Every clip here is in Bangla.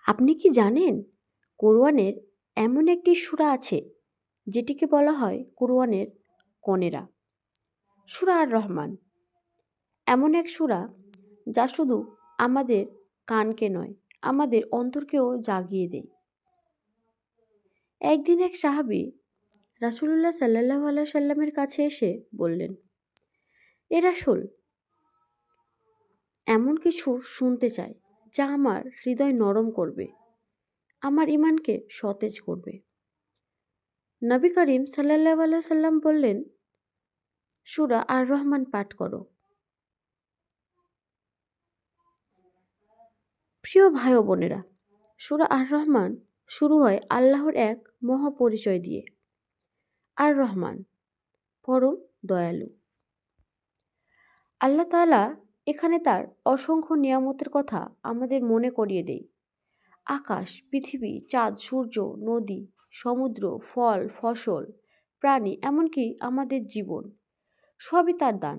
আপনি কি জানেন কোরআনের এমন একটি সূরা আছে যেটিকে বলা হয় কোরআনের কনেরা। সূরা আর রহমান এমন এক সূরা যা শুধু আমাদের কানকে নয়, আমাদের অন্তরকেও জাগিয়ে দেয়। একদিন এক সাহাবী রাসূলুল্লাহ সাল্লাল্লাহু আলাইহি সাল্লামের কাছে এসে বললেন, এ রাসূল, এমন কিছু শুনতে চাই যা আমার হৃদয় নরম করবে, আমার ঈমানকে সতেজ করবে। নবী করিম সাল্লাল্লাহু আলাইহি সাল্লাম বললেন, সূরা আর রহমান পাঠ করো। প্রিয় ভাই ও বোনেরা, সূরা আর রহমান শুরু হয় আল্লাহর এক মহাপরিচয় দিয়ে। আর রহমান, পরম দয়ালু। আল্লাহ তাআলা এখানে তার অসংখ্য নিয়ামতের কথা আমাদের মনে করিয়ে দেয়। আকাশ, পৃথিবী, চাঁদ, সূর্য, নদী, সমুদ্র, ফল, ফসল, প্রাণী, এমনকি আমাদের জীবন, সবই তার দান।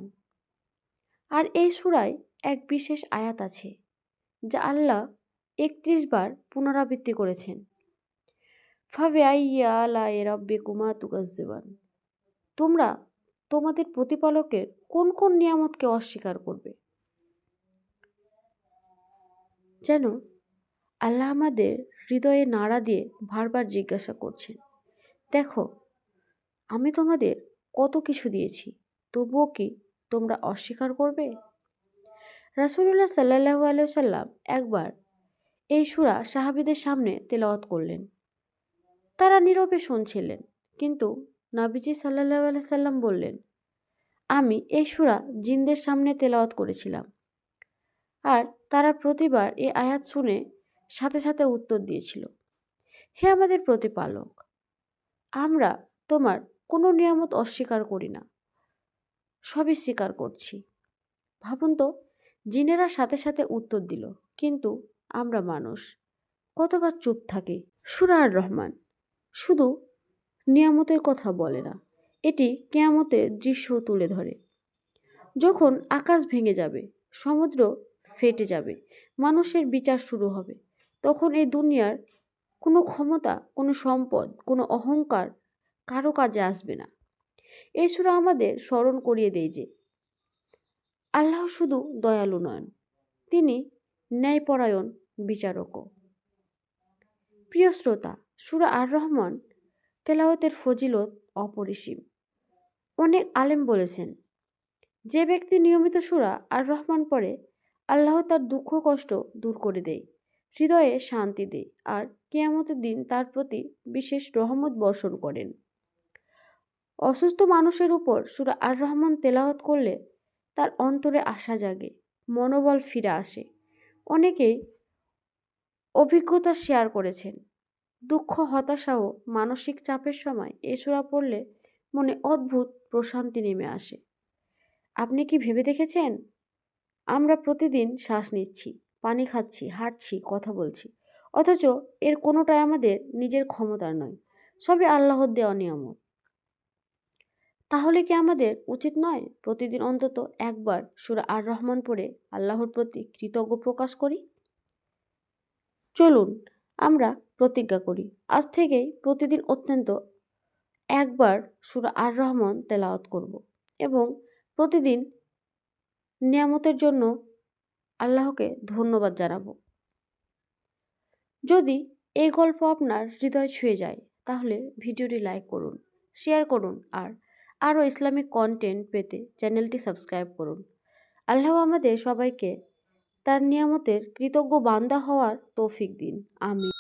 আর এই সূরায় এক বিশেষ আয়াত আছে যা আল্লাহ ৩১ বার পুনরাবৃত্তি করেছেন। ফাবিআইয়ি আলাই রাব্বিকুমা তুকাজ্জিবান। তোমরা তোমাদের প্রতিপালকের কোন কোন নিয়ামতকে অস্বীকার করবে? যেন আল্লাহ আমাদের হৃদয়ে নাড়া দিয়ে বারবার জিজ্ঞাসা করছেন, দেখো আমি তোমাদের কত কিছু দিয়েছি, তবুও কি তোমরা অস্বীকার করবে? রাসূলুল্লাহ সাল্লাল্লাহু আলাইহি সাল্লাম একবার এই সূরা সাহাবীদের সামনে তেলাওয়াত করলেন। তারা নীরবে শুনছিলেন, কিন্তু নবীজি সাল্লাল্লাহু আলাইহি সাল্লাম বললেন, আমি এই সূরা জিনদের সামনে তেলাওয়াত করেছিলাম, আর তারা প্রতিবার এই আয়াত শুনে সাথে সাথে উত্তর দিয়েছিল, হে আমাদের প্রতিপালক, আমরা তোমার কোনো নিয়ামত অস্বীকার করি না, সবই স্বীকার করছি। ভাবুন তো, জিনেরা সাথে সাথে উত্তর দিল, কিন্তু আমরা মানুষ কতবার চুপ থাকি। সূরা আর রহমান শুধু নিয়ামতের কথা বলে না, এটি কিয়ামতের দৃশ্য তুলে ধরে। যখন আকাশ ভেঙে যাবে, সমুদ্র ফেটে যাবে, মানুষের বিচার শুরু হবে, তখন এই দুনিয়ার কোনো ক্ষমতা, কোনো সম্পদ, কোনো অহংকার কারো কাজে আসবে না। এই সূরা আমাদের স্মরণ করিয়ে দেয় যে আল্লাহ শুধু দয়ালু নন, তিনি ন্যায়পরায়ণ বিচারকও। প্রিয় শ্রোতা, সূরা আর রহমান তেলাওয়াতের ফজিলত অপরিসীম। অনেক আলেম বলেছেন, যে ব্যক্তি নিয়মিত সূরা আর রহমান পড়ে, আল্লাহ তার দুঃখ কষ্ট দূর করে দেয়, হৃদয়ে শান্তি দেয়, আর কিয়ামতের দিন তার প্রতি বিশেষ রহমত বর্ষণ করেন। অসুস্থ মানুষের উপর সূরা আর রহমান তেলাওয়াত করলে তার অন্তরে আশা জাগে, মনোবল ফিরে আসে। অনেকেই অভিজ্ঞতা শেয়ার করেছেন, দুঃখ, হতাশা ও মানসিক চাপের সময় এ সূরা পড়লে মনে অদ্ভুত প্রশান্তি নেমে আসে। আপনি কি ভেবে দেখেছেন, আমরা প্রতিদিন শ্বাস নিচ্ছি, পানি খাচ্ছি, হাঁটছি, কথা বলছি, অথচ এর কোনোটাই আমাদের নিজের ক্ষমতার নয়, সবই আল্লাহর দেওয়া নিয়ামত। তাহলে কি আমাদের উচিত নয় প্রতিদিন অন্তত একবার সূরা আর রহমান পড়ে আল্লাহর প্রতি কৃতজ্ঞ প্রকাশ করি? চলুন আমরা প্রতিজ্ঞা করি, আজ থেকেই প্রতিদিন অত্যন্ত একবার সূরা আর রহমান তেলাওয়াত করব এবং প্রতিদিন নিয়ামতের জন্য আল্লাহকে ধন্যবাদ জানাবো। যদি এই গল্প আপনার হৃদয় ছুঁয়ে যায়, তাহলে ভিডিওটি লাইক করুন, শেয়ার করুন, আর আরও ইসলামিক কন্টেন্ট পেতে চ্যানেলটি সাবস্ক্রাইব করুন। আল্লাহ আমাদের সবাইকে তার নিয়ামতের কৃতজ্ঞ বান্দা হওয়ার তৌফিক দিন। আমিন।